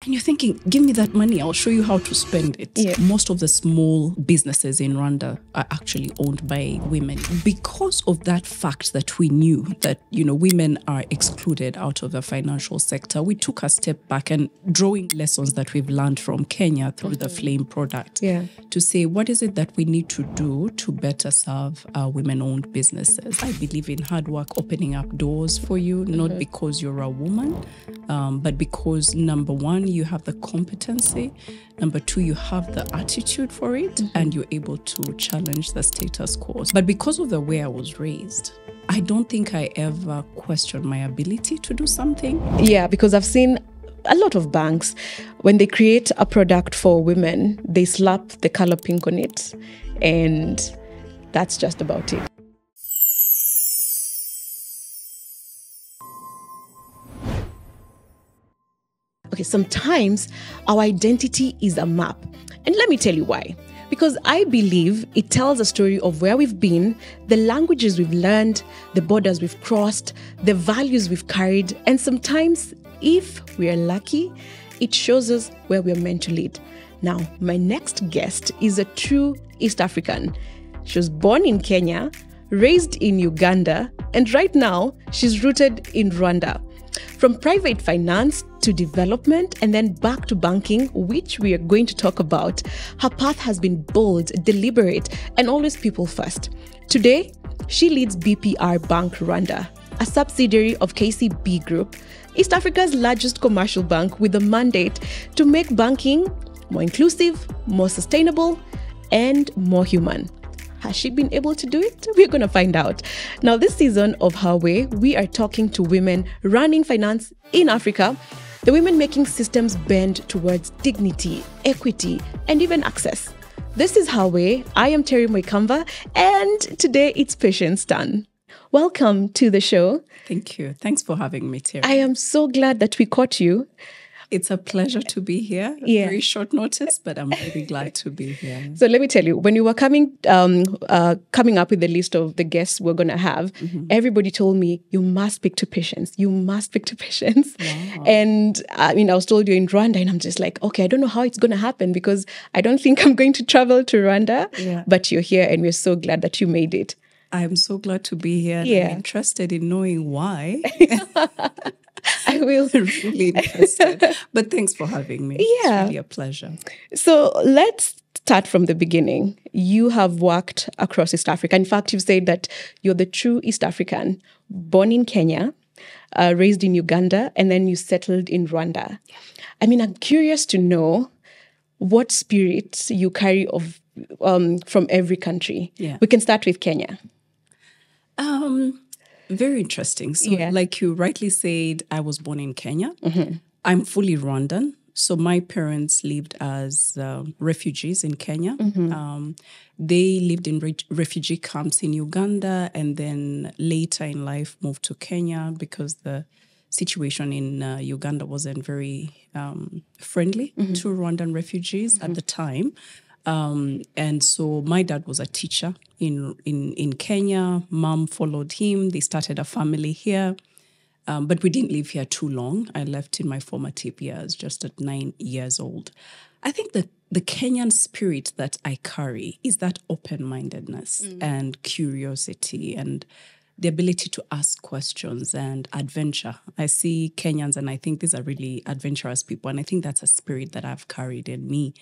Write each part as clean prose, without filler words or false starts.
And you're thinking, give me that money, I'll show you how to spend it. Yeah. Most of the small businesses in Rwanda are actually owned by women. Because of that fact that we knew that, women are excluded out of the financial sector, we took a step back and drawing lessons that we've learned from Kenya through the Flame product to say, what is it that we need to do to better serve our women-owned businesses? I believe in hard work opening up doors for you, not because you're a woman, but because, number one, you have the competency. Number two, you have the attitude for it, and you're able to challenge the status quo. But because of the way I was raised, I don't think I ever questioned my ability to do something. Yeah, because I've seen a lot of banks, when they create a product for women, they slap the color pink on it, and that's just about it. Okay, sometimes our identity is a map. And let me tell you why. Because I believe it tells a story of where we've been, the languages we've learned, the borders we've crossed, the values we've carried, and sometimes, if we are lucky, it shows us where we're meant to lead. Now, my next guest is a true East African. She was born in Kenya, raised in Uganda, and right now, she's rooted in Rwanda. From private finance to development and then back to banking, which we are going to talk about, her path has been bold, deliberate, and always people first. Today, she leads BPR Bank Rwanda, a subsidiary of KCB Group, East Africa's largest commercial bank with a mandate to make banking more inclusive, more sustainable, and more human. Has she been able to do it? We're going to find out. Now, this season of Her Way, we are talking to women running finance in Africa, the women making systems bend towards dignity, equity, and even access. This is Her Way. I am Terry Muikamba, and today it's Patience turn. Welcome to the show. Thank you. Thanks for having me, Terry. I am so glad that we caught you. It's a pleasure to be here. Yeah. Very short notice, but I'm really glad to be here. So let me tell you, when you were coming up with the list of the guests we're going to have, everybody told me, you must speak to Patience. You must speak to Patience. Wow. And I was told you're in Rwanda, and I'm just like, okay, I don't know how it's going to happen because I don't think I'm going to travel to Rwanda. Yeah. But you're here, and we're so glad that you made it. I'm so glad to be here. Yeah. I'm interested in knowing why. I will. Really interested. But thanks for having me. Yeah. It's really a pleasure. So let's start from the beginning. You have worked across East Africa. In fact, you've said that you're the true East African, born in Kenya, raised in Uganda, and then you settled in Rwanda. Yeah. I'm curious to know what spirit you carry of from every country. Yeah. We can start with Kenya. Very interesting. So like you rightly said, I was born in Kenya. I'm fully Rwandan. So my parents lived as refugees in Kenya. They lived in refugee camps in Uganda, and then later in life moved to Kenya because the situation in Uganda wasn't very friendly to Rwandan refugees at the time. And so my dad was a teacher in Kenya. Mom followed him. They started a family here. But we didn't live here too long. I left in my formative years, just at 9 years old. I think that the Kenyan spirit that I carry is that open-mindedness and curiosity and the ability to ask questions and adventure. I see Kenyans and I think these are really adventurous people. And I think that's a spirit that I've carried in me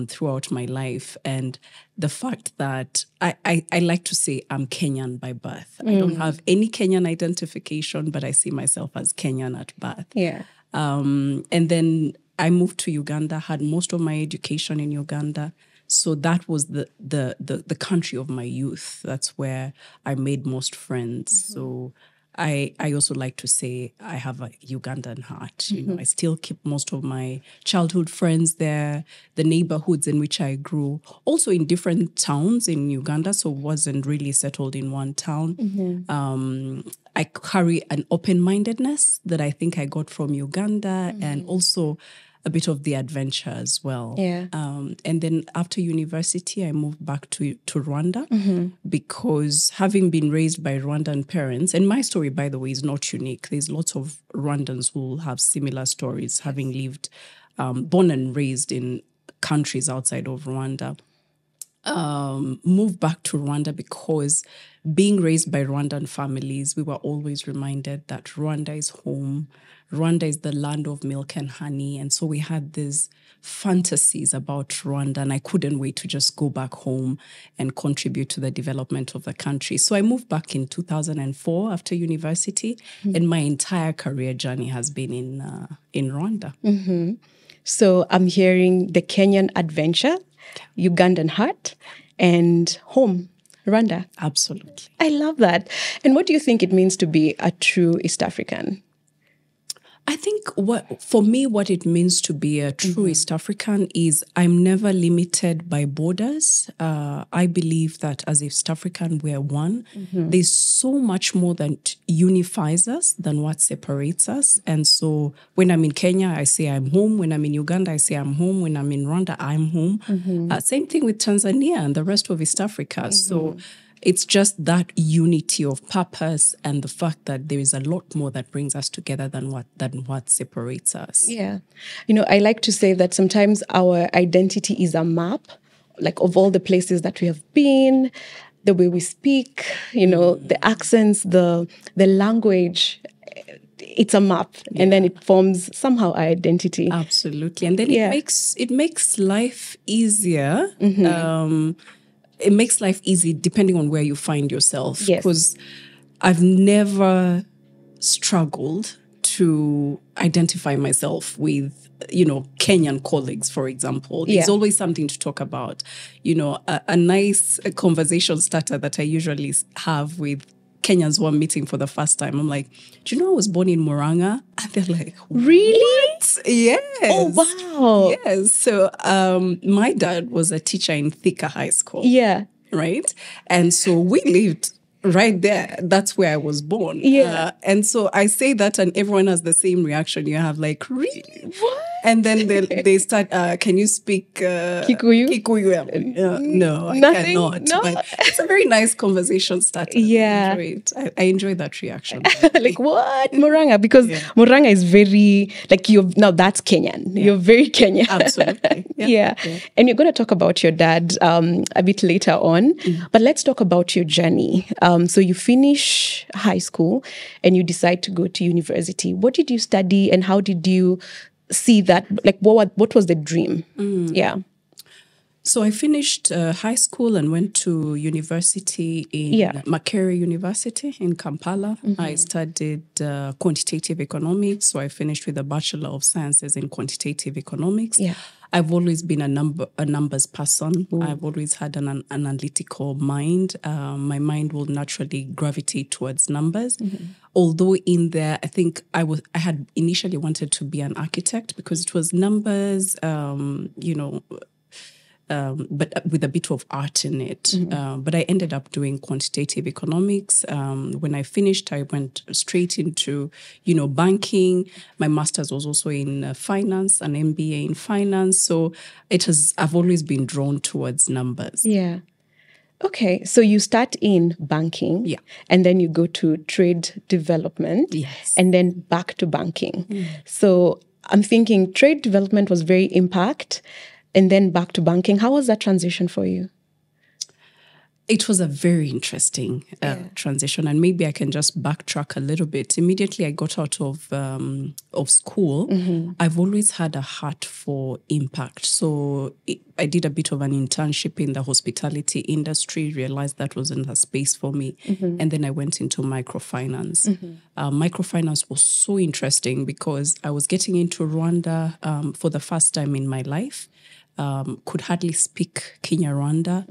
throughout my life. And the fact that I like to say I'm Kenyan by birth. I don't have any Kenyan identification, but I see myself as Kenyan at birth. Yeah. And then I moved to Uganda, had most of my education in Uganda. So that was the country of my youth. That's where I made most friends. So I also like to say I have a Ugandan heart. I still keep most of my childhood friends there, the neighborhoods in which I grew, also in different towns in Uganda, so wasn't really settled in one town. I carry an open-mindedness that I think I got from Uganda and also a bit of the adventure as well. Yeah. And then after university, I moved back to Rwanda because having been raised by Rwandan parents, and my story, by the way, is not unique. There's lots of Rwandans who have similar stories, having lived born and raised in countries outside of Rwanda. Moved back to Rwanda because being raised by Rwandan families, we were always reminded that Rwanda is home. Rwanda is the land of milk and honey. And so we had these fantasies about Rwanda, and I couldn't wait to just go back home and contribute to the development of the country. So I moved back in 2004 after university, and my entire career journey has been in Rwanda. So I'm hearing the Kenyan adventure, Ugandan heart, and home, Rwanda. Absolutely. I love that. And what do you think it means to be a true East African? I think what it means to be a true East African is I'm never limited by borders. I believe that as East African, we're one. There's so much more that unifies us than what separates us. And so when I'm in Kenya, I say I'm home. When I'm in Uganda, I say I'm home. When I'm in Rwanda, I'm home. Same thing with Tanzania and the rest of East Africa. So it's just that unity of purpose and the fact that there is a lot more that brings us together than what separates us. Yeah. I like to say that sometimes our identity is a map, like of all the places that we have been, the way we speak, the accents, the language. It's a map, and then it forms somehow our identity. Absolutely. And then it makes life easier. It makes life easy depending on where you find yourself. Because I've never struggled to identify myself with, Kenyan colleagues, for example. There's always something to talk about. A nice conversation starter that I usually have with Kenyans who are meeting for the first time. I'm like, do you know I was born in Murang'a? And they're like, really? What? Yes. Oh, wow. Yes. So my dad was a teacher in Thika High School. Yeah. Right? And so we lived right there. That's where I was born. Yeah. And so I say that and everyone has the same reaction. You have like, really? What? And then they start, can you speak Kikuyu? Kikuyu? No, I cannot. No? But it's a very nice conversation starter. Yeah. I enjoy that reaction. Like, what? Murang'a? Because Murang'a is very, like, that's Kenyan. Yeah. You're very Kenyan. Absolutely. Yeah. And you're going to talk about your dad a bit later on. But let's talk about your journey. So you finish high school and you decide to go to university. What did you study and how did you see that? Like, what was the dream? Yeah. So I finished high school and went to university in Makerere University in Kampala. I studied quantitative economics. So I finished with a Bachelor of Sciences in quantitative economics. Yeah. I've always been a numbers person. I've always had an analytical mind. My mind will naturally gravitate towards numbers. Although in there, I think I had initially wanted to be an architect because it was numbers, but with a bit of art in it. But I ended up doing quantitative economics. When I finished, I went straight into, banking. My master's was also in finance, an MBA in finance. So I've always been drawn towards numbers. Yeah. Okay, so you start in banking, and then you go to trade development, and then back to banking. So I'm thinking trade development was very impact, and then back to banking. How was that transition for you? It was a very interesting transition, and maybe I can just backtrack a little bit. Immediately I got out of school, I've always had a heart for impact. So I did a bit of an internship in the hospitality industry, realized that wasn't a space for me, and then I went into microfinance. Microfinance was so interesting because I was getting into Rwanda for the first time in my life. Could hardly speak Kinyarwanda,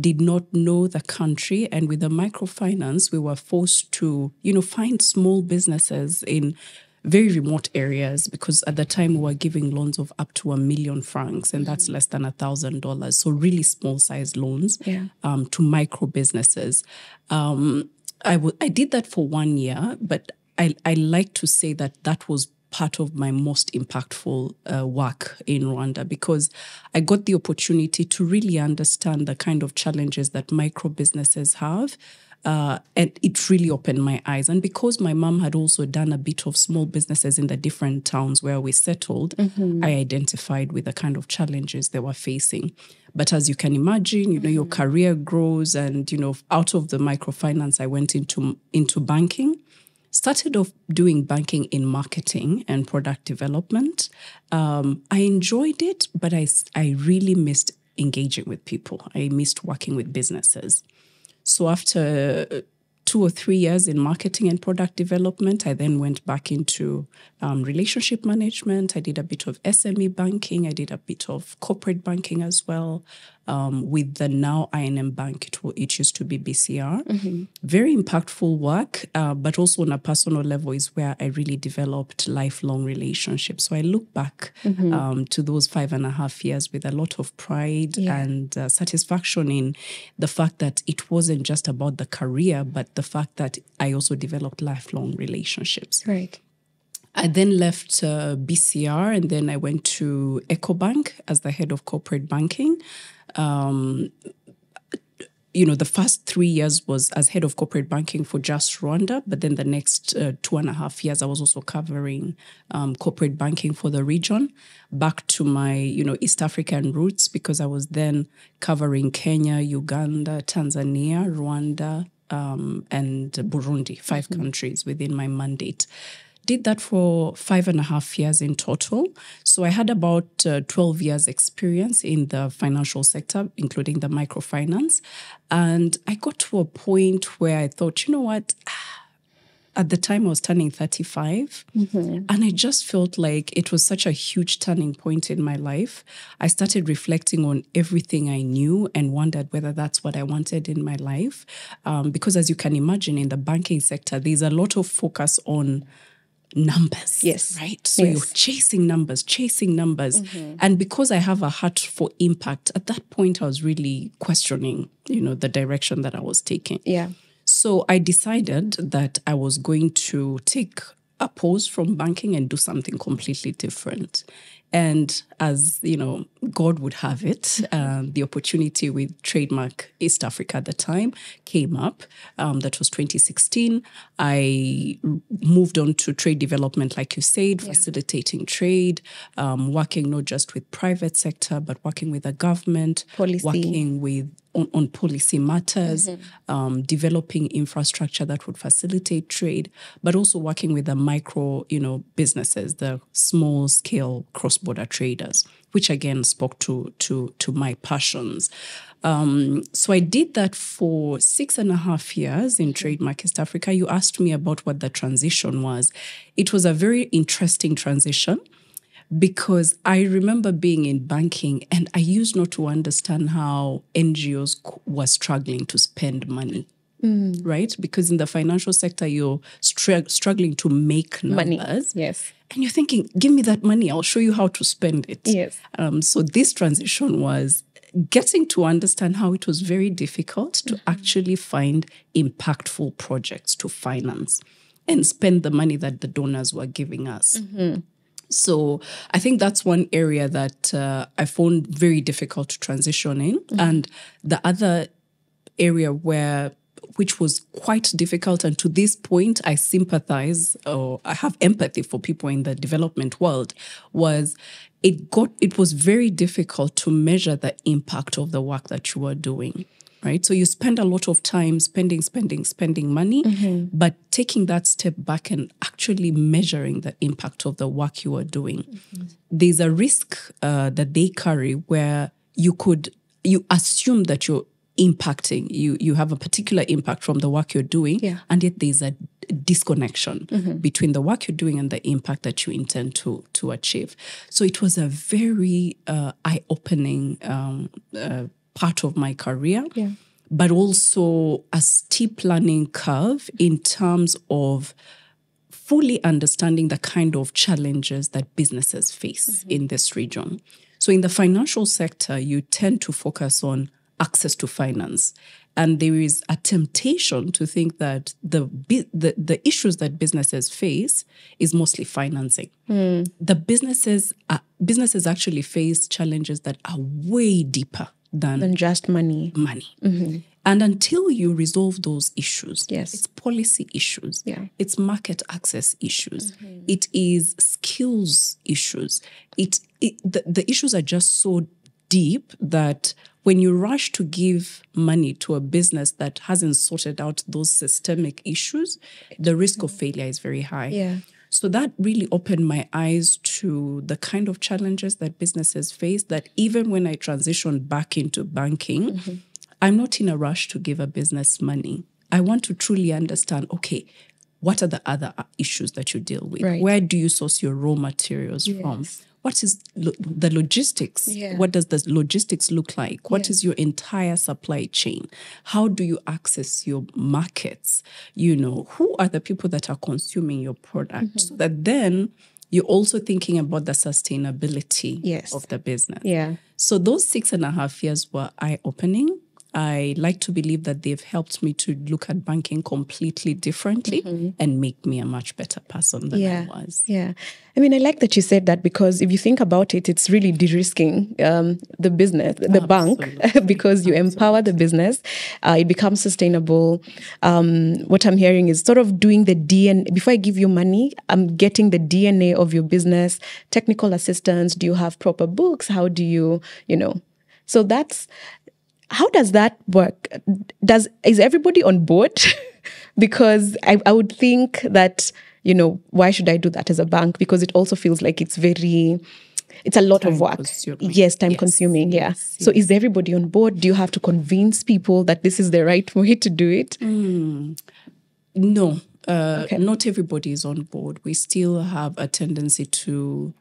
did not know the country. And with the microfinance, we were forced to, find small businesses in very remote areas because at the time we were giving loans of up to 1 million francs, and that's less than $1,000. So really small size loans to micro businesses. I did that for 1 year, but I like to say that was part of my most impactful work in Rwanda because I got the opportunity to really understand the kind of challenges that micro businesses have. And it really opened my eyes. And because my mom had also done a bit of small businesses in the different towns where we settled, I identified with the kind of challenges they were facing. But as you can imagine, your career grows, and, out of the microfinance, I went into banking. Started off doing banking in marketing and product development. I enjoyed it, but I really missed engaging with people. I missed working with businesses. So after 2 or 3 years in marketing and product development, I then went back into relationship management. I did a bit of SME banking. I did a bit of corporate banking as well. With the now I&M Bank, it used to be BCR. Very impactful work, but also on a personal level is where I really developed lifelong relationships. So I look back to those 5.5 years with a lot of pride and satisfaction in the fact that it wasn't just about the career, but the fact that I also developed lifelong relationships. Right. I then left BCR, and then I went to EcoBank as the head of corporate banking. The first 3 years was as head of corporate banking for just Rwanda, but then the next 2.5 years, I was also covering corporate banking for the region, back to my, East African roots, because I was then covering Kenya, Uganda, Tanzania, Rwanda, and Burundi, 5 countries within my mandate. Did that for 5.5 years in total. So I had about 12 years experience in the financial sector, including the microfinance. And I got to a point where I thought, what? At the time I was turning 35, and I just felt like it was such a huge turning point in my life. I started reflecting on everything I knew and wondered whether that's what I wanted in my life. Because as you can imagine, in the banking sector, there's a lot of focus on numbers. Yes. Right? So you're chasing numbers. And because I have a heart for impact, at that point I was really questioning, the direction that I was taking. Yeah. So I decided that I was going to take a pause from banking and do something completely different. And as, God would have it, the opportunity with Trademark East Africa at the time came up. That was 2016. I moved on to trade development, like you said, facilitating trade, working not just with private sector, but working with the government, working with on policy matters, developing infrastructure that would facilitate trade, but also working with the micro, businesses, the small scale cross-border traders, which again spoke to my passions. So I did that for 6.5 years in Trademark East Africa. You asked me about what the transition was. It was a very interesting transition, because I remember being in banking and I used not to understand how NGOs were struggling to spend money, right? Because in the financial sector, you're struggling to make numbers. Money. Yes. And you're thinking, give me that money, I'll show you how to spend it. Yes. So this transition was getting to understand how it was very difficult to actually find impactful projects to finance and spend the money that the donors were giving us. So I think that's one area that I found very difficult to transition in. And the other area which was quite difficult, and to this point I sympathize or I have empathy for people in the development world, was it was very difficult to measure the impact of the work that you were doing. Right. So you spend a lot of time spending money, but taking that step back and actually measuring the impact of the work you are doing. There's a risk that they carry where you assume that you're impacting, you have a particular impact from the work you're doing, and yet there's a disconnection between the work you're doing and the impact that you intend to achieve. So it was a very eye-opening part of my career, but also a steep learning curve in terms of fully understanding the kind of challenges that businesses face in this region. So in the financial sector, you tend to focus on access to finance. And there is a temptation to think that the issues that businesses face is mostly financing. The businesses actually face challenges that are way deeper than just money. And until you resolve those issues, Yes. it's policy issues, it's market access issues, it is skills issues. The issues are just so deep that when you rush to give money to a business that hasn't sorted out those systemic issues, the risk of failure is very high. Yeah. So that really opened my eyes to the kind of challenges that businesses face, that even when I transitioned back into banking, I'm not in a rush to give a business money. I want to truly understand, okay, what are the other issues that you deal with? Right. Where do you source your raw materials from? What is the logistics? What does the logistics look like? What is your entire supply chain? How do you access your markets? Who are the people that are consuming your product? So that then you're also thinking about the sustainability of the business. Yeah. So those 6.5 years were eye-opening. I like to believe that they've helped me to look at banking completely differently and make me a much better person than I was. Yeah. I mean, I like that you said that, because if you think about it, it's really de-risking the business, the bank, because you empower the business. It becomes sustainable. What I'm hearing is sort of doing the DNA. Before I give you money, I'm getting the DNA of your business, technical assistance. Do you have proper books? How do you, So that's... How does that work? Is everybody on board? Because I would think that, why should I do that as a bank? Because it also feels like it's a lot of work. Yes, time consuming. Yes. So is everybody on board? Do you have to convince people that this is the right way to do it? No, not everybody is on board. We still have a tendency to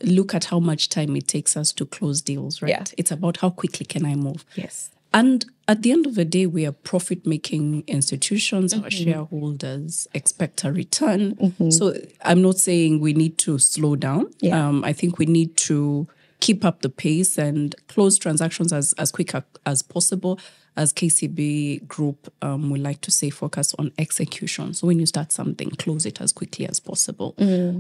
look at how much time it takes us to close deals, right? Yeah. It's about how quickly can I move. Yes. And at the end of the day, we are profit-making institutions. Our shareholders expect a return. So I'm not saying we need to slow down. I think we need to keep up the pace and close transactions as quick as possible. As KCB Group, we like to say focus on execution. So when you start something, close it as quickly as possible.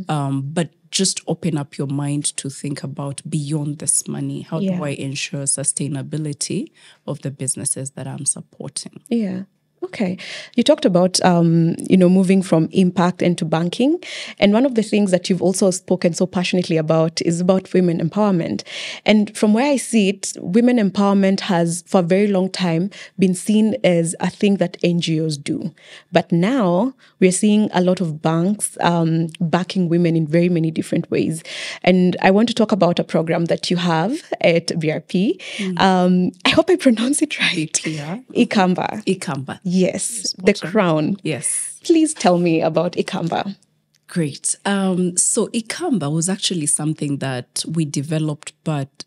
But just open up your mind to think about beyond this money. How do I ensure sustainability of the businesses that I'm supporting? Yeah. Okay. You talked about, moving from impact into banking. And one of the things that you've also spoken so passionately about is about women empowerment. And from where I see it, women empowerment has, for a very long time, been seen as a thing that NGOs do. But now we're seeing a lot of banks backing women in very many different ways. And I want to talk about a program that you have at BRP. I hope I pronounce it right. BPR. Ikamba. Yes, the crown. Yes. Please tell me about Ikamba. Great. So Ikamba was actually something that we developed, but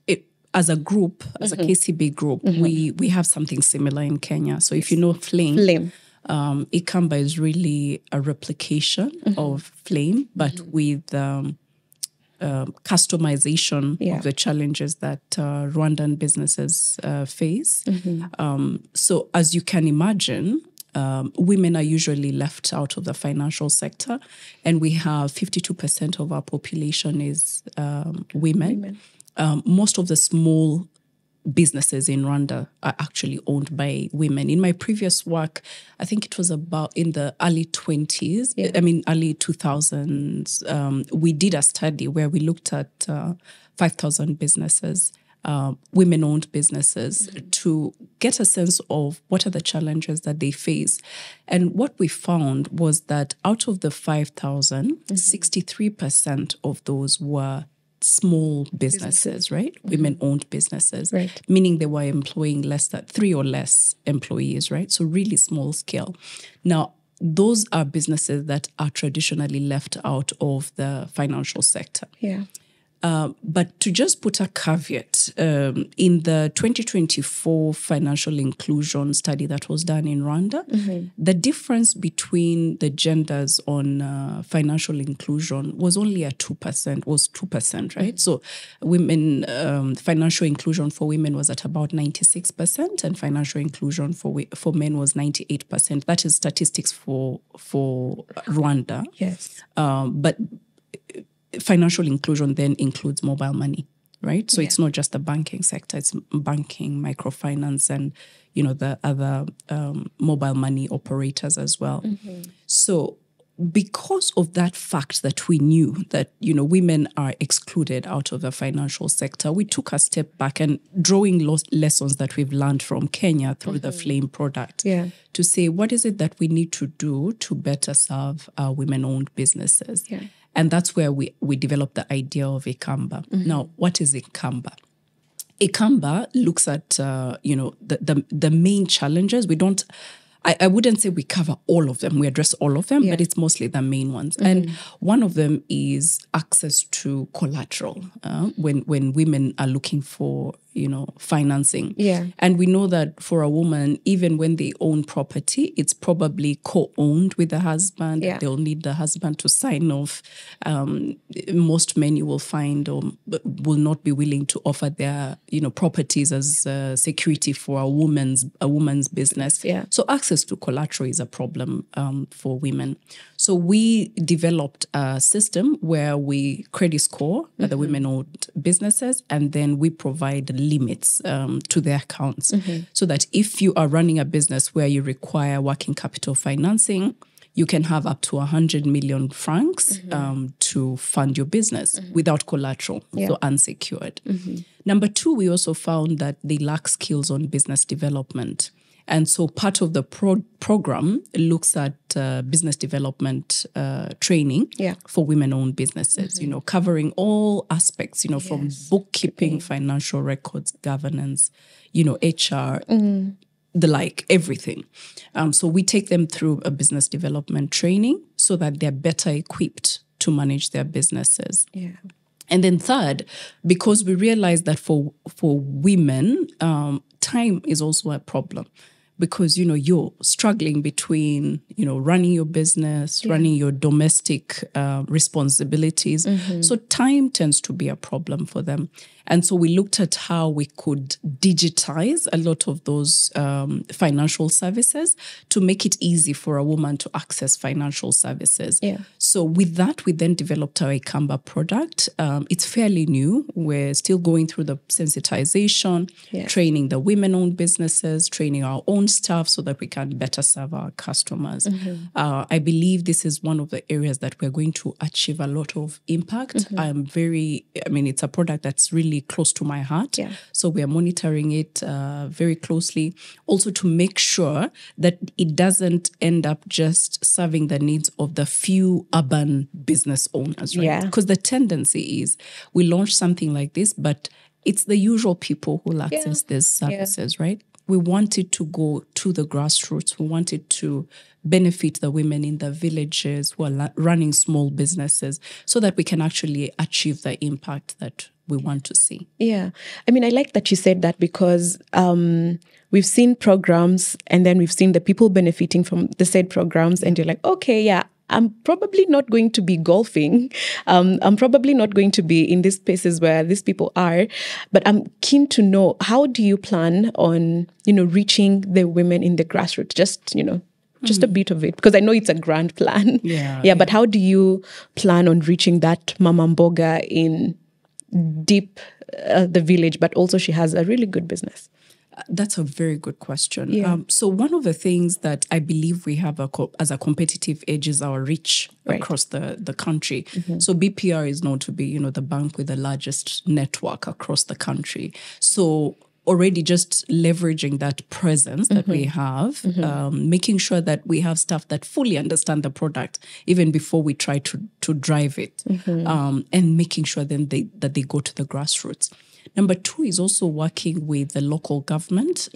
as a group, as a KCB group, we have something similar in Kenya. So if you know Flame. Ikamba is really a replication of Flame, but with customization of the challenges that Rwandan businesses face. So as you can imagine, women are usually left out of the financial sector, and we have 52% of our population is women. Most of the small businesses in Rwanda are actually owned by women. In my previous work, I think it was about in the early 20s, early 2000s, we did a study where we looked at 5,000 businesses, women-owned businesses, to get a sense of what are the challenges that they face. And what we found was that out of the 5,000, 63% of those were small businesses, right? Women-owned businesses, meaning they were employing less than 3 or less employees, right? So really small scale. Now, those are businesses that are traditionally left out of the financial sector. But to just put a caveat, in the 2024 financial inclusion study that was done in Rwanda, the difference between the genders on financial inclusion was only at 2%, right? So women, financial inclusion for women was at about 96%, and financial inclusion for men was 98%. That is statistics for Rwanda. Yes. But financial inclusion then includes mobile money, right? So it's not just the banking sector, it's banking, microfinance, and, the other mobile money operators as well. So because of that fact that we knew that, women are excluded out of the financial sector, we took a step back and drawing lessons that we've learned from Kenya through the Flame product to say, what is it that we need to do to better serve our women-owned businesses? And that's where we developed the idea of Ikamba. Now, what is Ikamba? Ikamba looks at, the main challenges. I wouldn't say we cover all of them, we address all of them, but it's mostly the main ones. And one of them is access to collateral when women are looking for, financing. And we know that for a woman, even when they own property, it's probably co-owned with the husband. They'll need the husband to sign off. Most men you will find will not be willing to offer their, properties as security for a woman's business. So access to collateral is a problem for women. So we developed a system where we credit score the women-owned businesses, and then we provide limits to their accounts, so that if you are running a business where you require working capital financing, you can have up to 100 million francs to fund your business without collateral, so unsecured. Number two, we also found that they lack skills on business development. And so part of the program looks at business development training for women-owned businesses, covering all aspects, from bookkeeping, financial records, governance, HR, the like, everything. So we take them through a business development training so that they're better equipped to manage their businesses. And then third, because we realize that for women, time is also a problem. Because, you're struggling between, running your business, running your domestic responsibilities. So time tends to be a problem for them. And so we looked at how we could digitize a lot of those financial services to make it easy for a woman to access financial services. So with that, we then developed our Ikamba product. It's fairly new. We're still going through the sensitization, training the women-owned businesses, training our own staff so that we can better serve our customers. I believe this is one of the areas that we're going to achieve a lot of impact. It's a product that's really close to my heart. So we are monitoring it very closely, also to make sure that it doesn't end up just serving the needs of the few urban business owners, right? Because the tendency is we launch something like this, but it's the usual people who will access these services, right? We want it to go to the grassroots. We want it to benefit the women in the villages who are running small businesses so that we can actually achieve the impact that we want to see. I like that you said that because we've seen programs and then we've seen the people benefiting from the said programs and you're like, okay, I'm probably not going to be golfing. I'm probably not going to be in these spaces where these people are. But I'm keen to know, how do you plan on, reaching the women in the grassroots? Just a bit of it, because I know it's a grand plan. But how do you plan on reaching that Mama Mboga in deep the village, but also she has a really good business? That's a very good question. So one of the things that I believe we have as a competitive edge is our reach across the country. So BPR is known to be, the bank with the largest network across the country. So already just leveraging that presence that we have, making sure that we have staff that fully understand the product even before we try to drive it, and making sure then that they go to the grassroots. Number two is also working with the local government,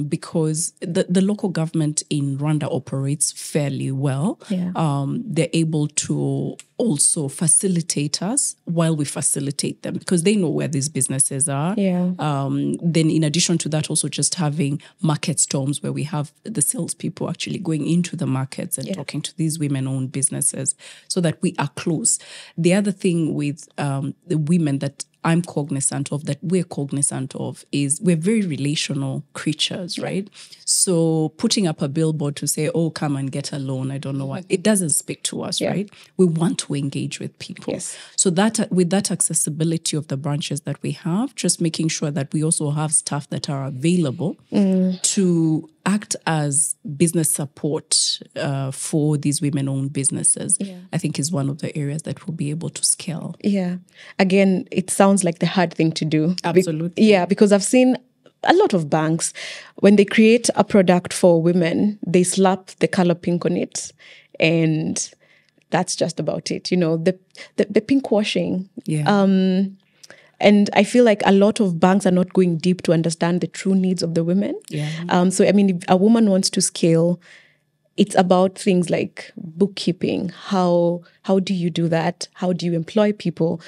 because the local government in Rwanda operates fairly well. They're able to also facilitate us while we facilitate them, because they know where these businesses are. Then in addition to that, also just having market storms where we have the salespeople actually going into the markets and talking to these women-owned businesses so that we are close. The other thing with the women that I'm cognizant of, that we're cognizant of, is we're very relational creatures, right? So putting up a billboard to say, oh, come and get a loan, I don't know what, it doesn't speak to us, right? We want to engage with people. So that with that accessibility of the branches that we have, just making sure that we also have staff that are available to act as business support for these women-owned businesses, I think is one of the areas that we'll be able to scale. Yeah. Again, it sounds like the hard thing to do. Absolutely. Because I've seen a lot of banks, when they create a product for women, they slap the color pink on it, and that's just about it. You know, the pink washing. And I feel like a lot of banks are not going deep to understand the true needs of the women. So, I mean, if a woman wants to scale, it's about things like bookkeeping. How do you do that? How do you employ people?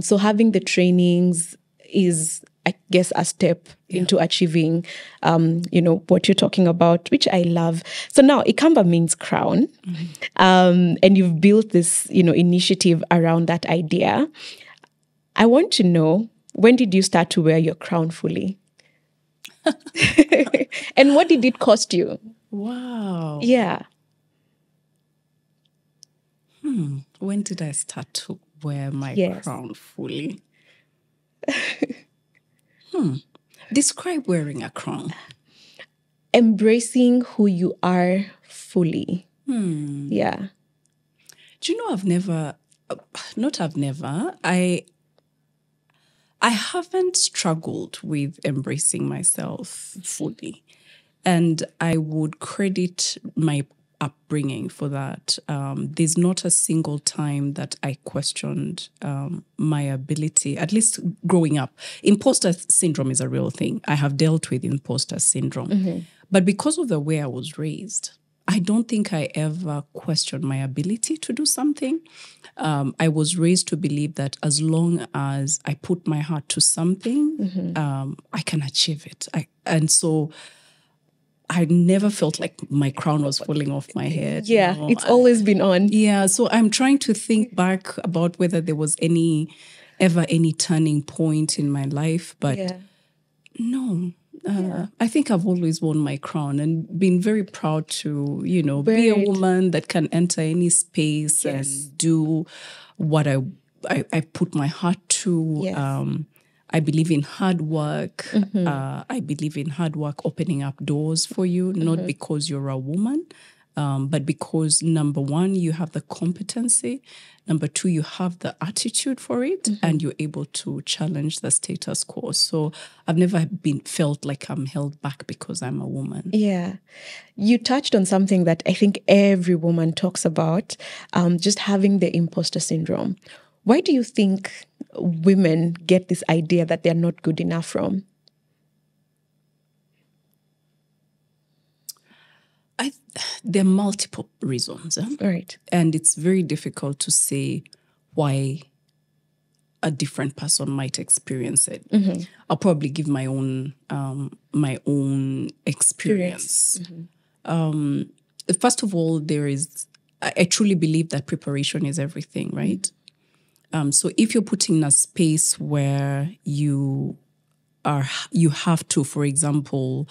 So having the trainings is, I guess, a step into achieving, what you're talking about, which I love. So now Ikamba means crown. And you've built this, initiative around that idea. I want to know, when did you start to wear your crown fully? And what did it cost you? Wow. Yeah. When did I start to wear my crown fully? Describe wearing a crown. Embracing who you are fully. Yeah. Do you know, I haven't struggled with embracing myself fully. And I would credit my upbringing for that. There's not a single time that I questioned my ability, at least growing up. Imposter syndrome is a real thing. I have dealt with imposter syndrome. But because of the way I was raised, I don't think I ever questioned my ability to do something. I was raised to believe that as long as I put my heart to something, I can achieve it. And so I never felt like my crown was falling off my head. It's always been on. So I'm trying to think back about whether there was ever any turning point in my life, but no. I think I've always worn my crown and been very proud to, be a woman that can enter any space and do what I put my heart to. I believe in hard work. I believe in hard work opening up doors for you, not because you're a woman, but because, number one, you have the competency. Number two, you have the attitude for it, and you're able to challenge the status quo. So I've never felt like I'm held back because I'm a woman. Yeah. You touched on something that I think every woman talks about, just having the imposter syndrome. Why do you think women get this idea that they're not good enough from? There are multiple reasons. Right. And it's very difficult to say why a different person might experience it. I'll probably give my own experience. First of all, I truly believe that preparation is everything, right? So if you're putting in a space where you have to, for example,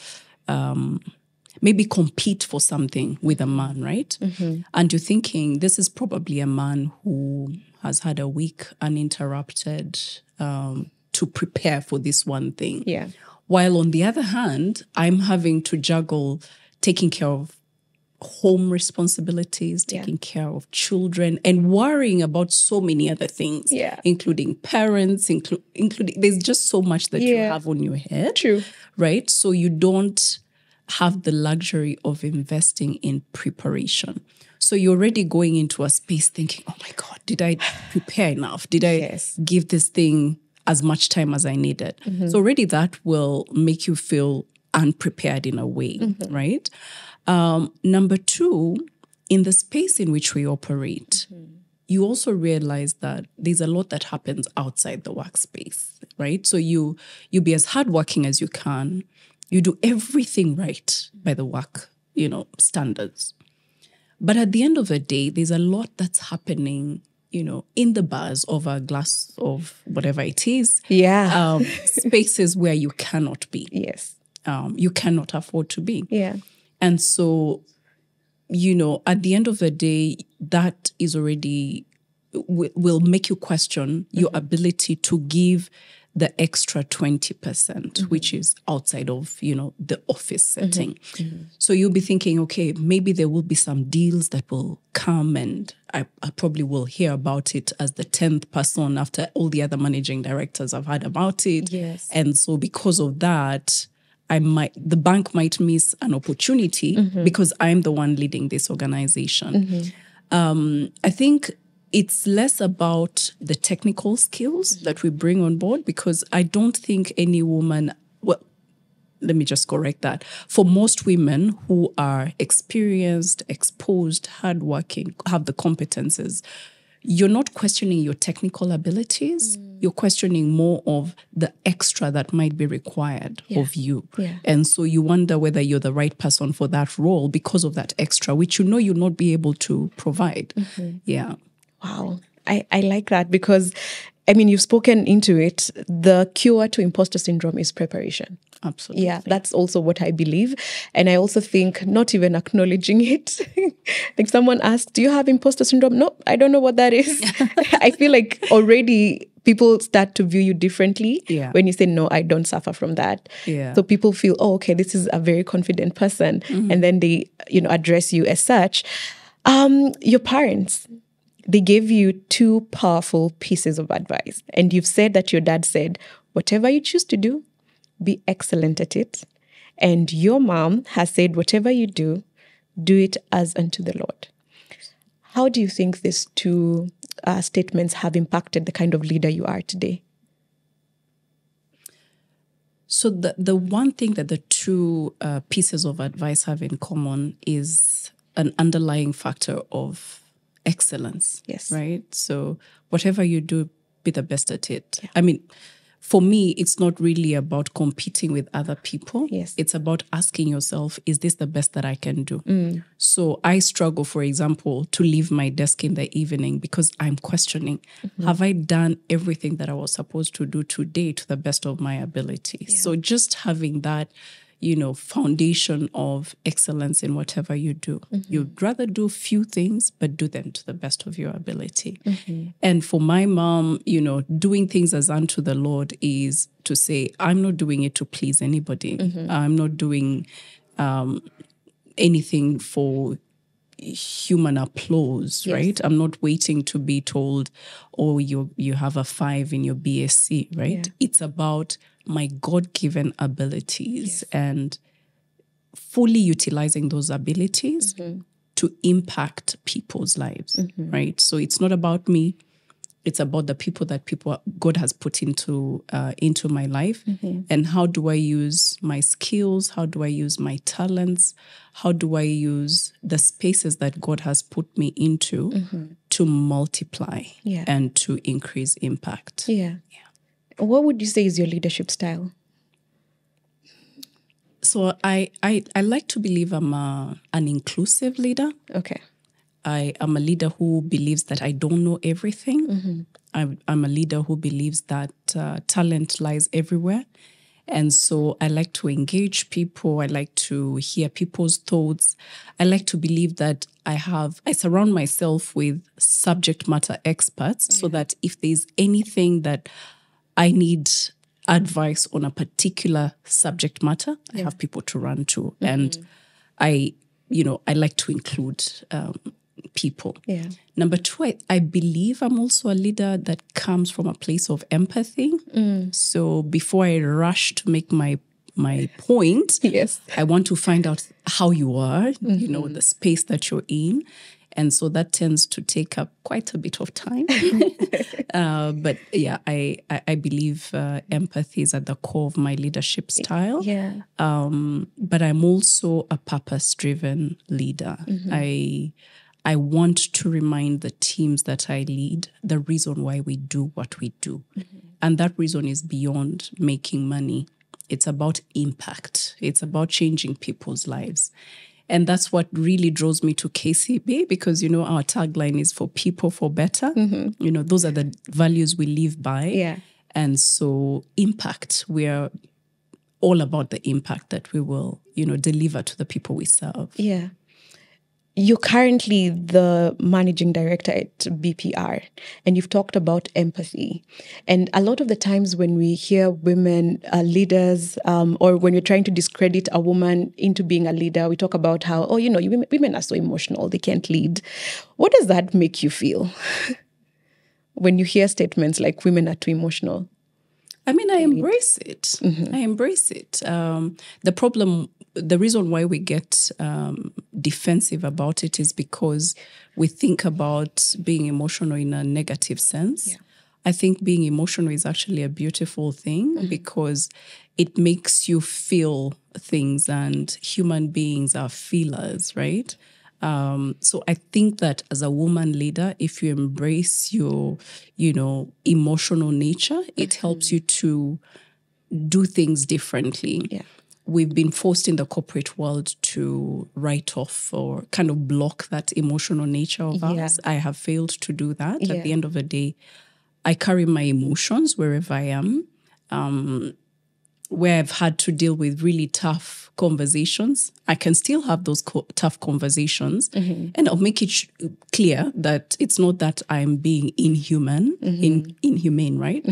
maybe compete for something with a man, right? And you're thinking, this is probably a man who has had a week uninterrupted to prepare for this one thing. While on the other hand, I'm having to juggle taking care of home responsibilities, taking care of children, and worrying about so many other things, including parents, including there's just so much that you have on your head. True. Right? So you don't have the luxury of investing in preparation. So you're already going into a space thinking, oh my God, did I prepare enough? Did I give this thing as much time as I needed? So already that will make you feel unprepared in a way, right? Number two, in the space in which we operate, you also realize that there's a lot that happens outside the workspace, right? So you be as hardworking as you can. You do everything right by the work, standards. But at the end of the day, there's a lot that's happening in the bars of a glass of whatever it is. Yeah. Spaces where you cannot be. Yes. You cannot afford to be. Yeah. And so, at the end of the day, that is already will make you question your ability to give the extra 20%, which is outside of, the office setting. So you'll be thinking, okay, maybe there will be some deals that will come and I probably will hear about it as the 10th person after all the other managing directors have heard about it. Yes. And so because of that, the bank might miss an opportunity because I'm the one leading this organization. I think it's less about the technical skills that we bring on board, because I don't think any woman, well, let me just correct that. For most women who are experienced, exposed, hardworking, have the competences, you're not questioning your technical abilities. You're questioning more of the extra that might be required of you. Yeah. And so you wonder whether you're the right person for that role because of that extra, which you'll not be able to provide. Yeah. Wow. I like that because, you've spoken into it. The cure to imposter syndrome is preparation. Absolutely. Yeah, that's also what I believe. And I also think not even acknowledging it. Like someone asks, do you have imposter syndrome? No, I don't know what that is. I feel like already people start to view you differently when you say, no, I don't suffer from that. Yeah. So people feel, oh, okay, this is a very confident person. And then they, address you as such. Your parents, they gave you two powerful pieces of advice. And you've said that your dad said, whatever you choose to do, be excellent at it. And your mom has said, whatever you do, do it as unto the Lord. How do you think these two statements have impacted the kind of leader you are today? So the one thing that the two pieces of advice have in common is an underlying factor of excellence. Yes. Right? So whatever you do, be the best at it. Yeah. For me, it's not really about competing with other people. Yes. It's about asking yourself, is this the best that I can do? So I struggle, for example, to leave my desk in the evening because I'm questioning, have I done everything that I was supposed to do today to the best of my ability? Yeah. So just having that, foundation of excellence in whatever you do. You'd rather do few things, but do them to the best of your ability. And for my mom, doing things as unto the Lord is to say, I'm not doing it to please anybody. I'm not doing anything for human applause, right? I'm not waiting to be told, oh, you have a 5 in your BSc, right? It's about my God-given abilities and fully utilizing those abilities to impact people's lives, right? So it's not about me. It's about the people that God has put into my life. And how do I use my skills? How do I use my talents? How do I use the spaces that God has put me into to multiply and to increase impact? Yeah. What would you say is your leadership style? So I like to believe I'm an inclusive leader. Okay. I am a leader who believes that I don't know everything. I'm a leader who believes that talent lies everywhere. And so I like to engage people. I like to hear people's thoughts. I like to believe that I surround myself with subject matter experts so that if there's anything that I need advice on a particular subject matter, I have people to run to. And I like to include people. Yeah. Number 2, I believe I'm also a leader that comes from a place of empathy. So before I rush to make my point, I want to find out how you are, the space that you're in. And so that tends to take up quite a bit of time. But yeah, I believe empathy is at the core of my leadership style. Yeah. But I'm also a purpose-driven leader. I want to remind the teams that I lead the reason why we do what we do. And that reason is beyond making money. It's about impact. It's about changing people's lives. And that's what really draws me to KCB, because, our tagline is for people for better. Those are the values we live by. Yeah. And so impact, we're all about the impact that we will, deliver to the people we serve. Yeah. You're currently the managing director at BPR, and you've talked about empathy. And a lot of the times when we hear women leaders, or when we're trying to discredit a woman into being a leader, we talk about how, women are so emotional, they can't lead. What does that make you feel when you hear statements like women are too emotional? I mean, I embrace it. I embrace it. The reason why we get defensive about it is because we think about being emotional in a negative sense. Yeah. I think being emotional is actually a beautiful thing because it makes you feel things, and human beings are feelers, right? So I think that as a woman leader, if you embrace your, emotional nature, it helps you to do things differently. Yeah. We've been forced in the corporate world to write off or kind of block that emotional nature of us. I have failed to do that. Yeah. At the end of the day, I carry my emotions wherever I am. Where I've had to deal with really tough conversations, I can still have those tough conversations, and I'll make it clear that it's not that I'm being inhumane, right?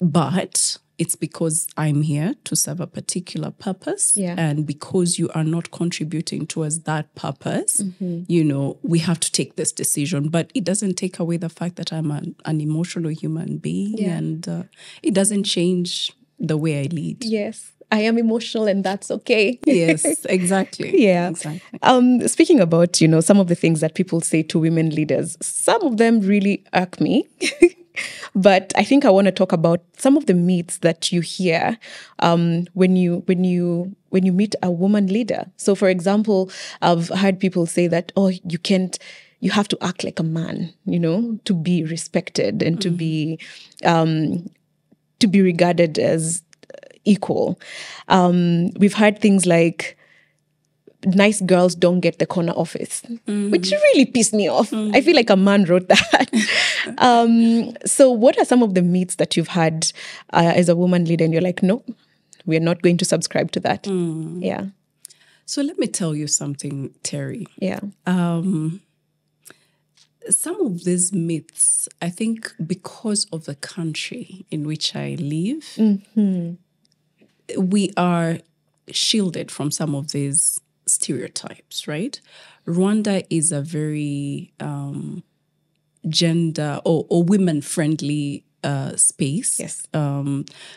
But it's because I'm here to serve a particular purpose. Yeah. And because you are not contributing towards that purpose, we have to take this decision. But it doesn't take away the fact that I'm an emotional human being, and it doesn't change the way I lead. Yes, I am emotional, and that's okay. Yes, exactly. Yeah. Exactly. Speaking about, some of the things that people say to women leaders, some of them really irk me. But I think I want to talk about some of the myths that you hear when you meet a woman leader. So, for example, I've heard people say that, you have to act like a man, to be respected and to be regarded as equal. We've heard things like, nice girls don't get the corner office, which really pissed me off. I feel like a man wrote that. So what are some of the myths that you've had as a woman leader, and you're like, no, we're not going to subscribe to that? Yeah. So let me tell you something, Terry. Yeah. Some of these myths, I think because of the country in which I live, we are shielded from some of these stereotypes, right? Rwanda is a very gender or women-friendly space. Yes.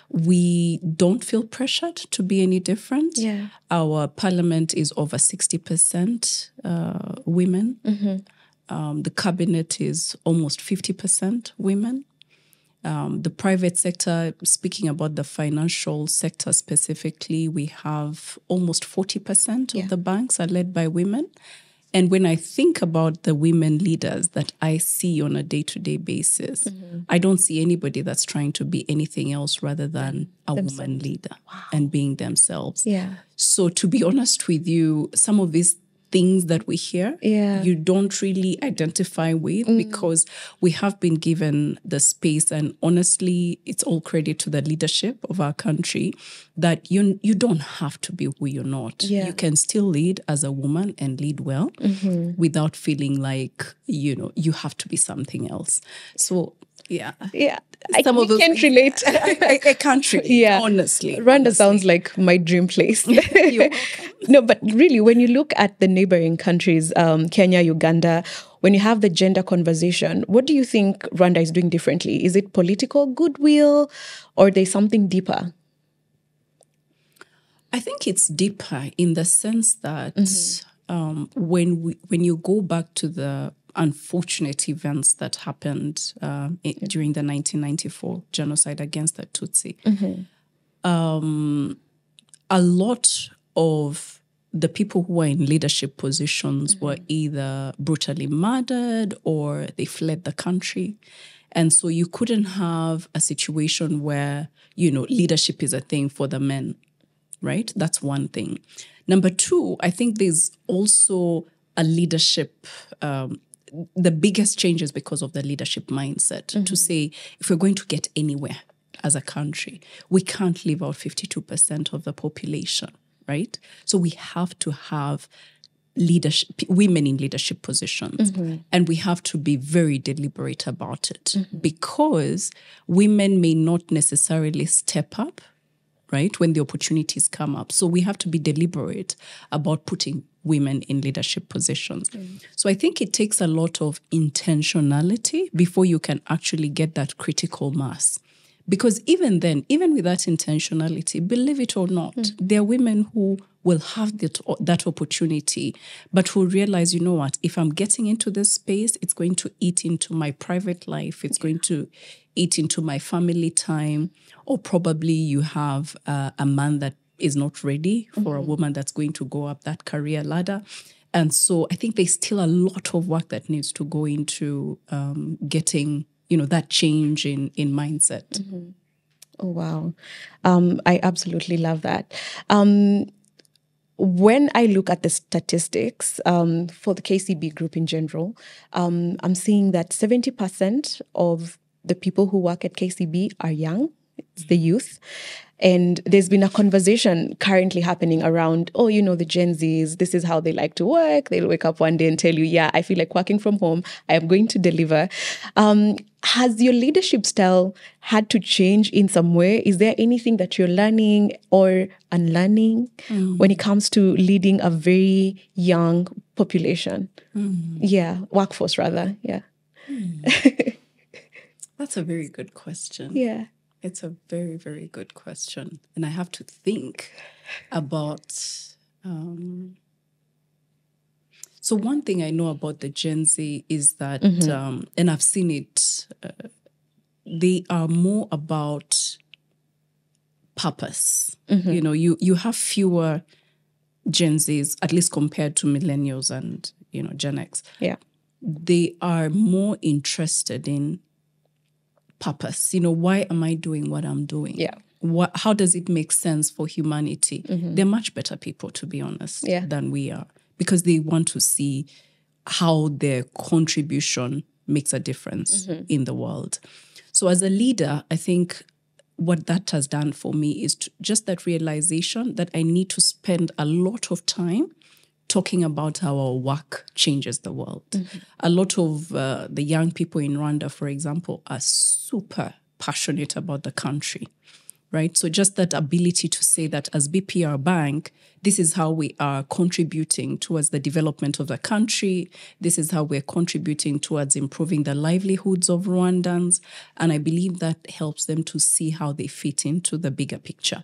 We don't feel pressured to be any different. Yeah. Our parliament is over 60% women. The cabinet is almost 50% women. The private sector, speaking about the financial sector specifically, we have almost 40% of the banks are led by women. And when I think about the women leaders that I see on a day-to-day basis, I don't see anybody that's trying to be anything else rather than a woman leader and being themselves. Yeah. So to be honest with you, some of these things that we hear, you don't really identify with because we have been given the space, and honestly, it's all credit to the leadership of our country that you don't have to be who you're not. Yeah. You can still lead as a woman and lead well without feeling like, you have to be something else. So, yeah. Yeah. Some of those can't relate. I can't relate, honestly. Rwanda sounds like my dream place. You're welcome. No, but really, when you look at the neighboring countries, Kenya, Uganda, when you have the gender conversation, what do you think Rwanda is doing differently? Is it political goodwill, or there's something deeper? I think it's deeper in the sense that when you go back to the unfortunate events that happened during the 1994 genocide against the Tutsi, a lot of the people who were in leadership positions were either brutally murdered or they fled the country. And so you couldn't have a situation where, leadership is a thing for the men, right? That's one thing. Number two, I think there's also a leadership. The biggest change is because of the leadership mindset to say, if we're going to get anywhere as a country, we can't leave out 52% of the population, right? So we have to have women in leadership positions, and we have to be very deliberate about it because women may not necessarily step up, right, when the opportunities come up. So we have to be deliberate about putting women in leadership positions. So I think it takes a lot of intentionality before you can actually get that critical mass. Because even then, even with that intentionality, believe it or not, there are women who will have that opportunity, but who realize, you know what, if I'm getting into this space, it's going to eat into my private life, it's going to eat into my family time, or probably you have a man that is not ready for a woman that's going to go up that career ladder. And so I think there's still a lot of work that needs to go into getting, that change in mindset. Oh, wow. I absolutely love that. When I look at the statistics for the KCB group in general, I'm seeing that 70% of the people who work at KCB are young. It's the youth. And there's been a conversation currently happening around, the Gen Zs, this is how they like to work. They'll wake up one day and tell you, yeah, I feel like working from home. I am going to deliver. Has your leadership style had to change in some way? Is there anything that you're learning or unlearning when it comes to leading a very young population? Yeah, workforce rather, yeah. That's a very good question. Yeah. It's a very, very good question. And I have to think about... So one thing I know about the Gen Z is that, and I've seen it, they are more about purpose. You have fewer Gen Zs, at least compared to millennials and, Gen X. Yeah. They are more interested in purpose. Why am I doing what I'm doing? Yeah. How does it make sense for humanity? They're much better people, to be honest, than we are, because they want to see how their contribution makes a difference in the world. So as a leader, I think what that has done for me is just that realization that I need to spend a lot of time talking about how our work changes the world. A lot of the young people in Rwanda, for example, are super passionate about the country, right? So just that ability to say that as BPR Bank, this is how we are contributing towards the development of the country. This is how we're contributing towards improving the livelihoods of Rwandans. And I believe that helps them to see how they fit into the bigger picture.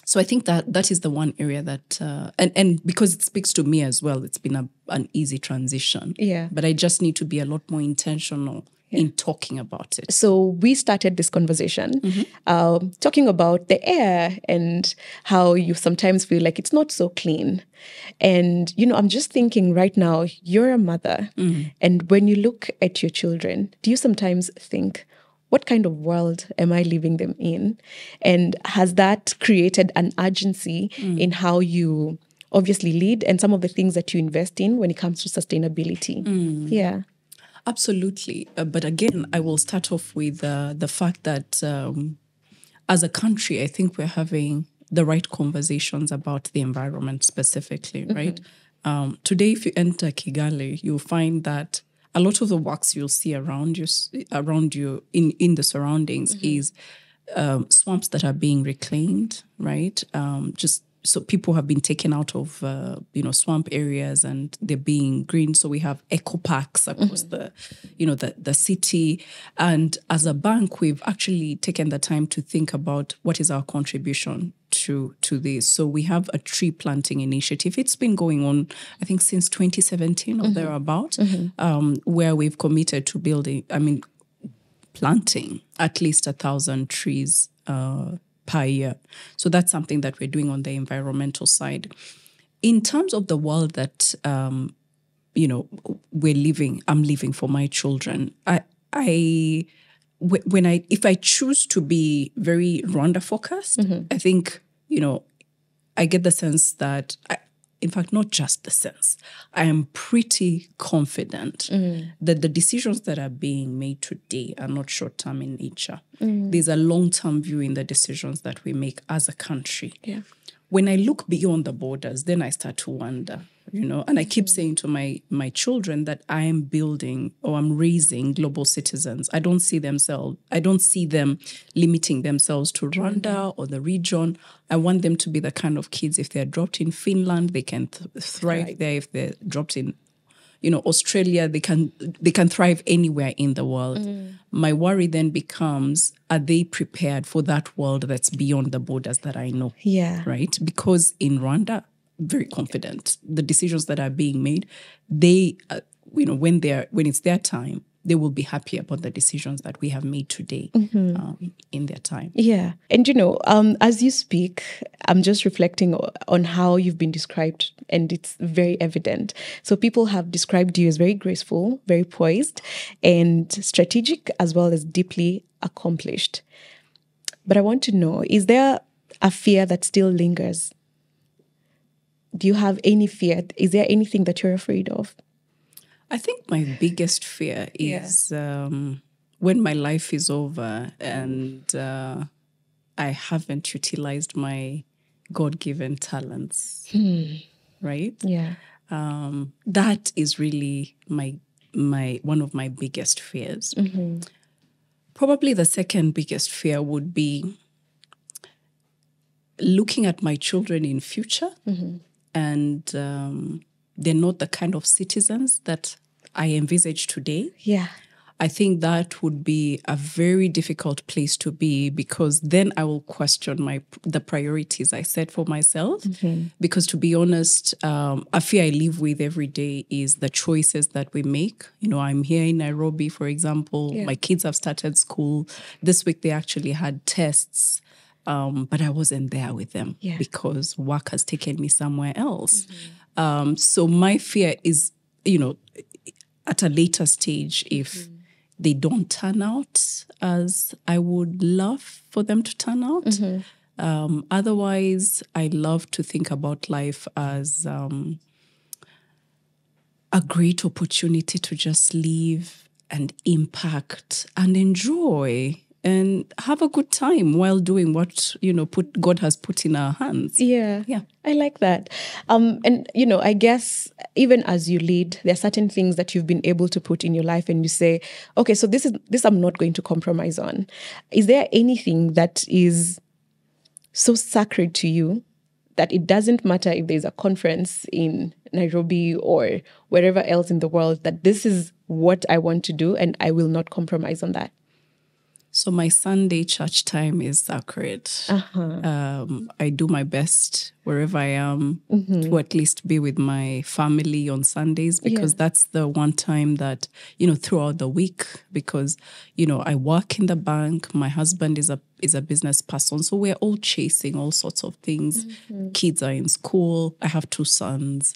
So I think that is the one area that, and because it speaks to me as well, it's been an easy transition. Yeah. But I just need to be a lot more intentional in talking about it. So we started this conversation talking about the air and how you sometimes feel like it's not so clean. And, I'm just thinking right now, you're a mother. And when you look at your children, do you sometimes think, what kind of world am I leaving them in? And has that created an urgency in how you obviously lead and some of the things that you invest in when it comes to sustainability? Yeah. Absolutely. But again, I will start off with the fact that as a country, I think we're having the right conversations about the environment specifically, right? Today, if you enter Kigali, you'll find that a lot of the works you'll see around you in the surroundings is swamps that are being reclaimed, right? So people have been taken out of swamp areas and they're being green. So we have eco parks across the city. And as a bank, we've actually taken the time to think about what is our contribution to this. So we have a tree planting initiative. It's been going on, I think, since 2017 or thereabout, where we've committed to planting at least 1,000 trees per year. So that's something that we're doing on the environmental side. In terms of the world that we're living, I'm living for my children. If I choose to be very Rwanda focused, I think, I get the sense that, in fact, not just the sense, I am pretty confident that the decisions that are being made today are not short-term in nature. There's a long-term view in the decisions that we make as a country. Yeah. When I look beyond the borders, then I start to wonder, and I keep saying to my children that I am building or I'm raising global citizens. I don't see them limiting themselves to Rwanda or the region. I want them to be the kind of kids, if they're dropped in Finland, they can thrive there. If they're dropped in Australia, they can thrive anywhere in the world. My worry then becomes, are they prepared for that world that's beyond the borders that I know? Yeah. Right? Because in Rwanda, very confident, the decisions that are being made, they, when it's their time, they will be happy about the decisions that we have made today in their time. Yeah. And, as you speak, I'm just reflecting on how you've been described, and it's very evident. So people have described you as very graceful, very poised, and strategic, as well as deeply accomplished. But I want to know, is there a fear that still lingers? Do you have any fear? Is there anything that you're afraid of? I think my biggest fear is when my life is over and I haven't utilized my God-given talents, right? Yeah. That is really my one of my biggest fears. Probably the second biggest fear would be looking at my children in future and they're not the kind of citizens that I envisage today. Yeah. I think that would be a very difficult place to be, because then I will question the priorities I set for myself. Because to be honest, a fear I live with every day is the choices that we make. I'm here in Nairobi, for example. My kids have started school. This week they actually had tests. But I wasn't there with them because work has taken me somewhere else. So my fear is, at a later stage, if they don't turn out as I would love for them to turn out. Otherwise, I love to think about life as a great opportunity to just live and impact and enjoy and have a good time while doing what, God has put in our hands. Yeah. I like that. And, I guess even as you lead, there are certain things that you've been able to put in your life and you say, okay, so this I'm not going to compromise on. Is there anything that is so sacred to you that it doesn't matter if there's a conference in Nairobi or wherever else in the world, that this is what I want to do and I will not compromise on that? So my Sunday church time is sacred. I do my best wherever I am to at least be with my family on Sundays, because that's the one time that, throughout the week, because, I work in the bank. My husband is a business person. So we're all chasing all sorts of things. Kids are in school. I have 2 sons.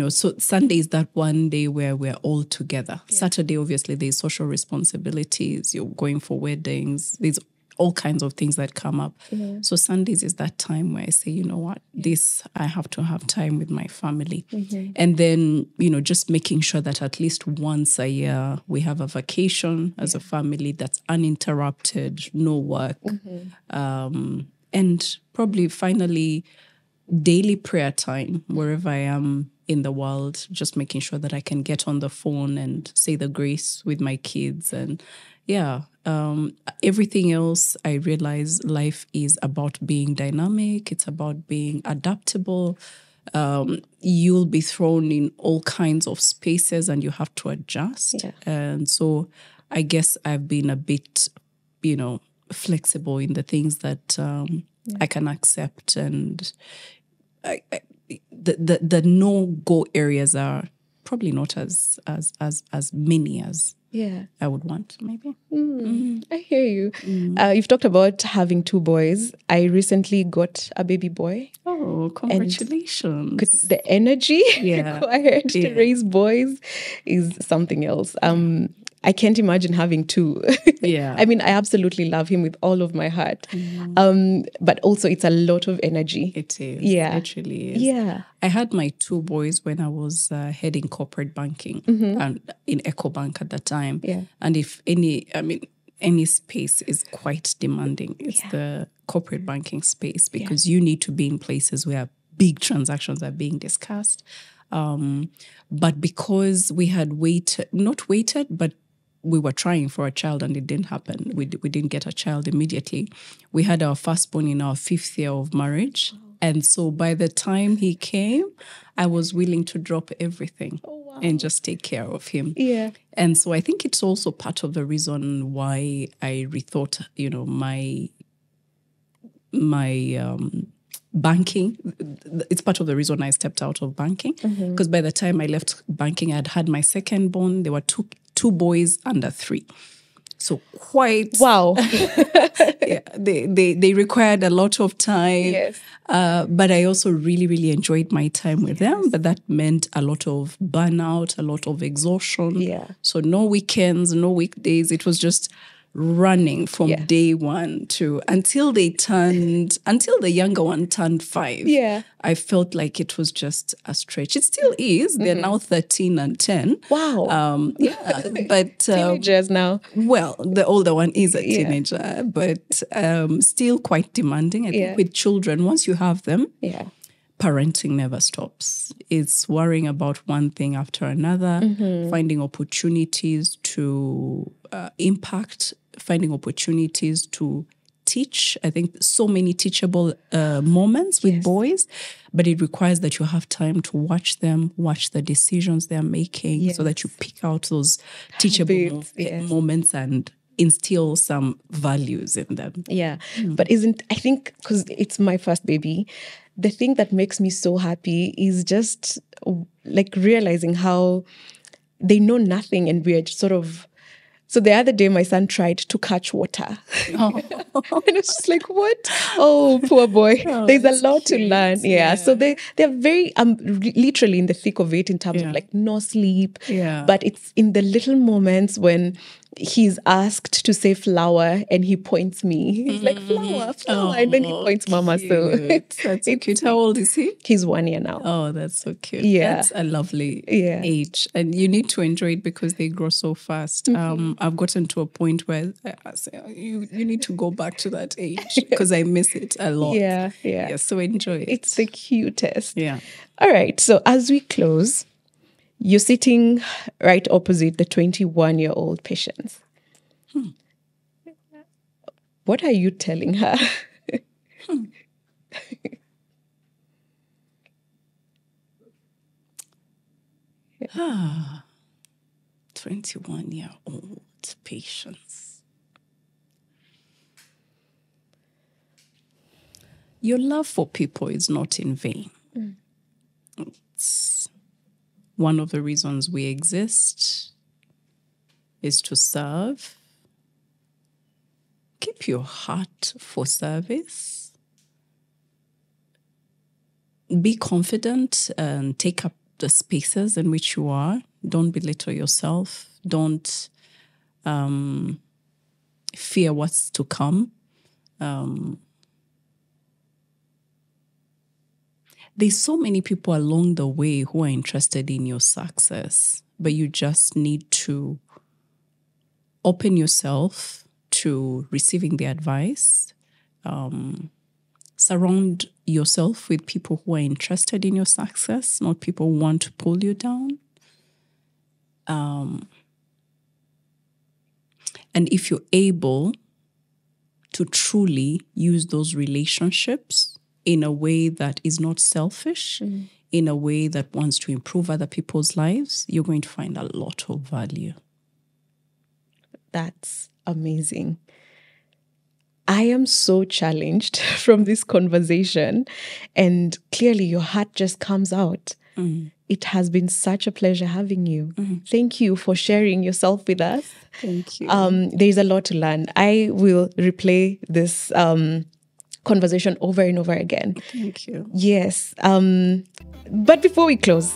So Sunday is that one day where we're all together. Saturday, obviously, there's social responsibilities. You're going for weddings. There's all kinds of things that come up. So Sundays is that time where I say, you know what, I have to have time with my family. And then, just making sure that at least once a year we have a vacation as a family that's uninterrupted, no work. And probably finally, daily prayer time wherever I am in the world, just making sure that I can get on the phone and say the grace with my kids. And everything else, I realize life is about being dynamic. It's about being adaptable. You'll be thrown in all kinds of spaces and you have to adjust. And so I guess I've been a bit, flexible in the things that I can accept, and the no-go areas are probably not as many as I would want, maybe. I hear you. You've talked about having 2 boys. I recently got a baby boy. Oh, congratulations. The energy required to raise boys is something else. I can't imagine having two. Yeah. I mean, I absolutely love him with all of my heart. But also it's a lot of energy. It is. Yeah. It really is. Yeah. I had my two boys when I was heading corporate banking and in EcoBank at that time. Yeah. And if any space is quite demanding, it's the corporate banking space, because you need to be in places where big transactions are being discussed. But because we had not waited, but we were trying for a child and it didn't happen. We didn't get a child immediately. We had our firstborn in our 5th year of marriage. And so by the time he came, I was willing to drop everything and just take care of him. Yeah. And so I think it's also part of the reason why I rethought, my banking. It's part of the reason I stepped out of banking, because by the time I left banking, I'd had my second born. There were two boys under 3. So quite... Wow. Yeah, they required a lot of time. Yes. But I also really, really enjoyed my time with them. But that meant a lot of burnout, a lot of exhaustion. Yeah. So no weekends, no weekdays. It was just running from day one until the younger one turned 5. Yeah. I felt like it was just a stretch. It still is. They're now 13 and 10. Wow. But Teenagers now. well, the older one is a teenager, but still quite demanding. I think with children, once you have them, parenting never stops. It's worrying about one thing after another, finding opportunities to impact, finding opportunities to teach. I think so many teachable moments with boys, but it requires that you have time to watch them, watch the decisions they're making, so that you pick out those teachable moments and instill some values in them. Yeah. But I think because it's my first baby, the thing that makes me so happy is just like realizing how they know nothing and we're sort of... So the other day, my son tried to catch water. And it's just like, what? Oh, poor boy. There's a lot to learn. Yeah. So they're very literally in the thick of it in terms of like no sleep. Yeah. But it's in the little moments when he's asked to say flower and he points me. He's like, flower. And then he points mama. So that's so cute. How old is he? He's 1 year now. Oh, that's so cute. Yeah. That's a lovely age. And you need to enjoy it because they grow so fast. I've gotten to a point where I say, you need to go back to that age because I miss it a lot. Yeah. So enjoy it. It's the cutest. Yeah. All right. So as we close, you're sitting right opposite the 21-year-old Patience. What are you telling her? 21-year-old Patience. Your love for people is not in vain. It's one of the reasons we exist is to serve. Keep your heart for service. Be confident and take up the spaces in which you are. Don't belittle yourself. Don't fear what's to come. There's so many people along the way who are interested in your success, but you just need to open yourself to receiving the advice. Surround yourself with people who are interested in your success, not people who want to pull you down. And if you're able to truly use those relationships in a way that is not selfish, in a way that wants to improve other people's lives, you're going to find a lot of value. That's amazing. I am so challenged from this conversation, and clearly your heart just comes out. It has been such a pleasure having you. Thank you for sharing yourself with us. Thank you. There's a lot to learn. I will replay this conversation over and over again. Thank you. Yes. But before we close,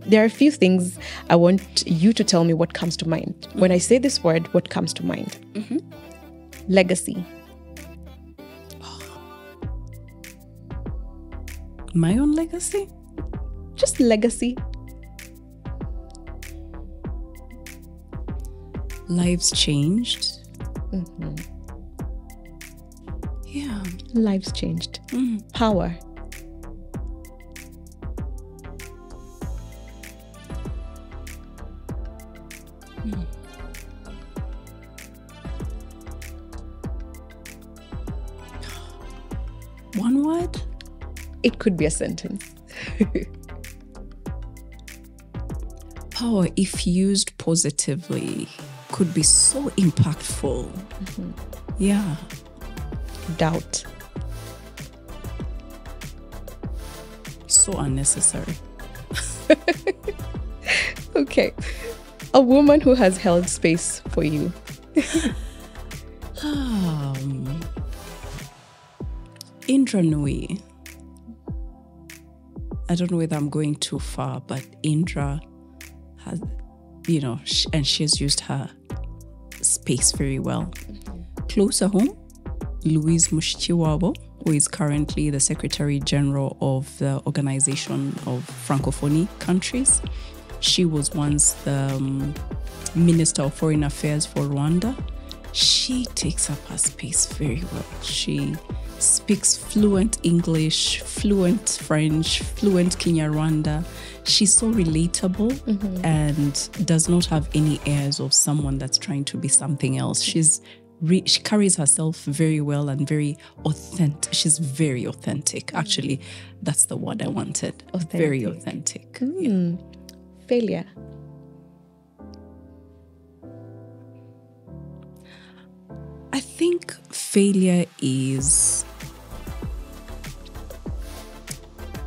there are a few things I want you to tell me what comes to mind. When I say this word, what comes to mind? Legacy. My own legacy? Just legacy. Lives changed. Yeah. Lives changed. Power. One word? It could be a sentence. Power, if used positively, could be so impactful. Yeah. Doubt. So unnecessary. Okay. A woman who has held space for you. Indra Nui. I don't know whether I'm going too far, but Indra has, and she's used her space very well. Closer home, Louise Mushikiwabo, who is currently the Secretary General of the Organization of Francophonie Countries. She was once the Minister of Foreign Affairs for Rwanda. She takes up her space very well. She speaks fluent English, fluent French, fluent Kinyarwanda. She's so relatable and does not have any airs of someone that's trying to be something else. She carries herself very well and very authentic. She's very authentic. Actually, that's the word I wanted. Authentic. Very authentic. Yeah. Failure. I think failure is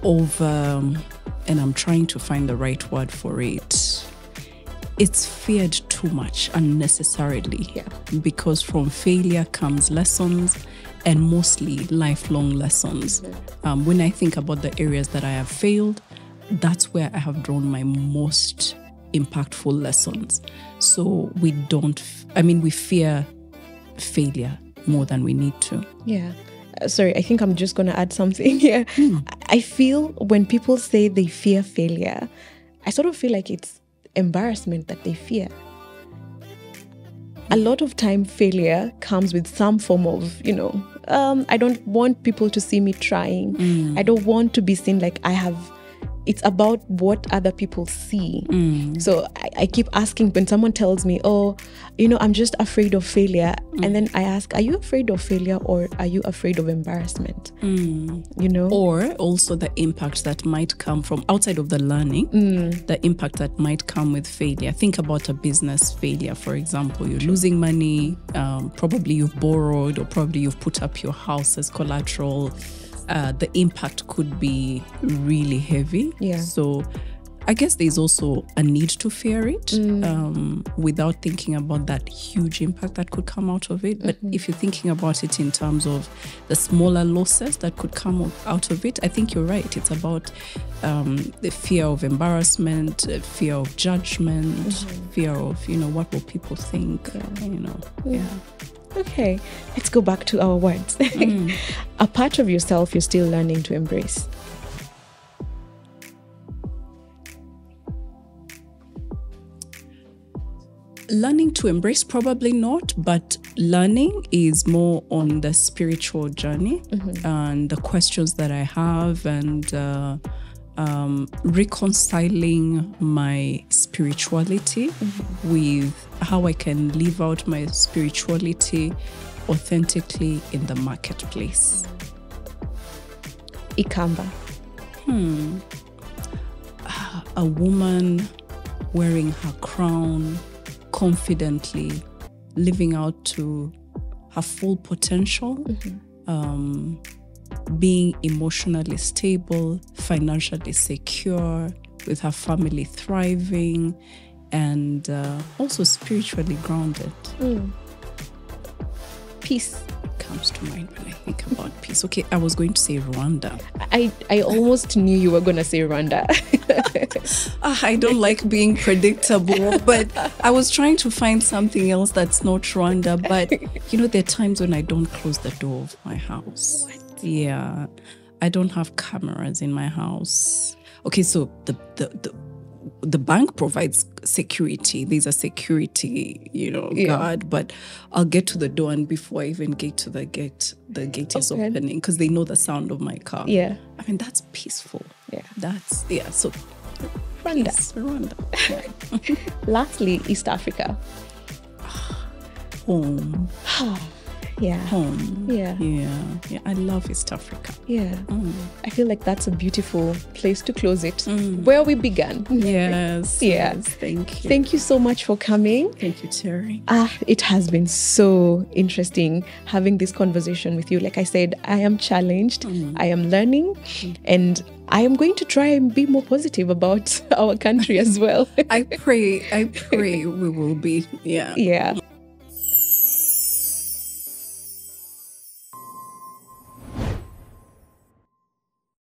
over, and I'm trying to find the right word for it. It's feared too much unnecessarily. Yeah. Because from failure comes lessons, and mostly lifelong lessons. When I think about the areas that I have failed, that's where I have drawn my most impactful lessons. So we fear failure more than we need to. Yeah. Sorry, I think I'm just going to add something here. I feel when people say they fear failure, I sort of feel like it's embarrassment that they fear. A lot of time failure comes with some form of, I don't want people to see me trying. I don't want to be seen like I have. It's about what other people see. So I keep asking when someone tells me, I'm just afraid of failure. And then I ask, are you afraid of failure or are you afraid of embarrassment? Or also the impact that might come from outside of the learning, the impact that might come with failure. Think about a business failure, for example. You're losing money, probably you've borrowed, or probably you've put up your house as collateral. The impact could be really heavy. Yeah. So I guess there's also a need to fear it without thinking about that huge impact that could come out of it. But if you're thinking about it in terms of the smaller losses that could come out of it, I think you're right. It's about the fear of embarrassment, fear of judgment, fear of, what will people think, Yeah. Okay, let's go back to our words. A part of yourself you're still learning to embrace. Learning to embrace, probably not, but learning is more on the spiritual journey and the questions that I have and reconciling my spirituality with how I can live out my spirituality authentically in the marketplace. Ikamba. A woman wearing her crown confidently, living out to her full potential, being emotionally stable, financially secure, with her family thriving, and also spiritually grounded. peace comes to mind when I think about peace? Okay, I was going to say Rwanda. I almost knew you were going to say Rwanda. I don't like being predictable, but I was trying to find something else that's not Rwanda. But, there are times when I don't close the door of my house. What? Yeah. I don't have cameras in my house. Okay, so the bank provides security. There's a security, guard, but I'll get to the door, and before I even get to the gate is opening because they know the sound of my car. Yeah. I mean, that's peaceful. Yeah. So Rwanda. Rwanda. Yeah. Lastly, East Africa. Home. Yeah. Home. Yeah. Yeah. I love East Africa. Yeah. I feel like that's a beautiful place to close it. Where we began. Yes. Yeah. Yes, thank you. Thank you so much for coming. Thank you, Terry. It has been so interesting having this conversation with you. Like I said, I am challenged. I am learning. And I am going to try and be more positive about our country as well. I pray we will be. Yeah. Yeah.